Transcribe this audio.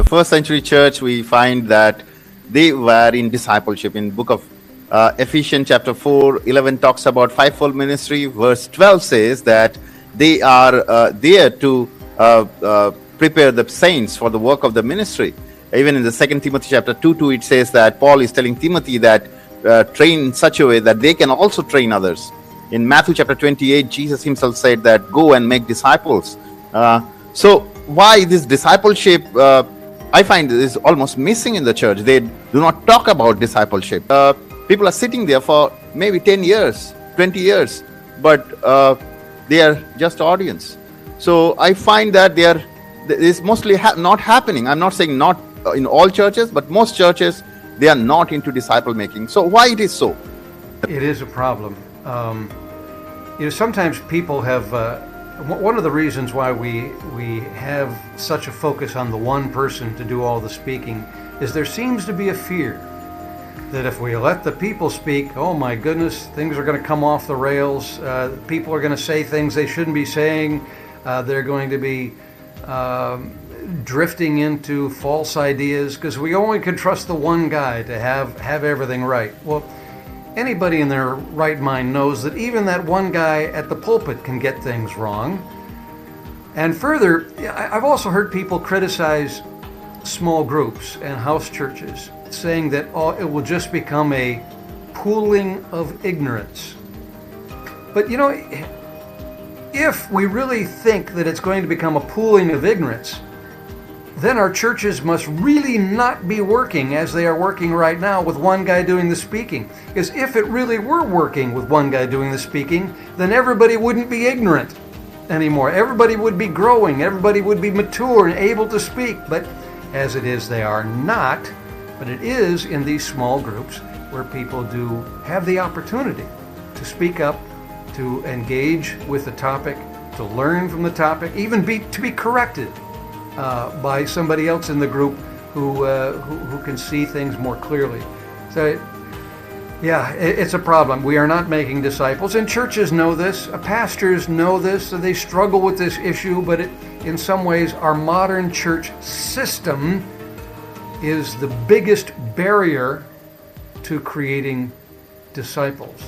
first century church, we find that they were in discipleship. In book of Ephesians chapter 4:11 talks about fivefold ministry. Verse 12 says that they are there to prepare the saints for the work of the ministry. Even in the 2 Timothy chapter 2:2, it says that Paul is telling Timothy that train in such a way that they can also train others. In Matthew chapter 28, Jesus himself said that go and make disciples. So why this discipleship, I find is almost missing in the church. They do not talk about discipleship. People are sitting there for maybe 10 years, 20 years, but they are just audience. So I find that it's mostly not happening. I'm not saying not in all churches, but most churches, they are not into disciple making. So why it is so? It is a problem. Sometimes people have, one of the reasons why we have such a focus on the one person to do all the speaking is there seems to be a fear that if we let the people speak, oh my goodness, things are going to come off the rails. People are going to say things they shouldn't be saying. They're going to be drifting into false ideas because we only can trust the one guy to have everything right. Well, anybody in their right mind knows that even that one guy at the pulpit can get things wrong. And further, I've also heard people criticize small groups and house churches, saying that it will just become a pooling of ignorance. But if we really think that it's going to become a pooling of ignorance, then our churches must really not be working as they are working right now with one guy doing the speaking. Because if it really were working with one guy doing the speaking, then everybody wouldn't be ignorant anymore. Everybody would be growing. Everybody would be mature and able to speak. But as it is, they are not. But it is in these small groups where people do have the opportunity to speak up, to engage with the topic, to learn from the topic, even to be corrected by somebody else in the group who can see things more clearly. So, yeah, it's a problem. We are not making disciples, and churches know this. Pastors know this, so they struggle with this issue. But in some ways, our modern church system is the biggest barrier to creating disciples.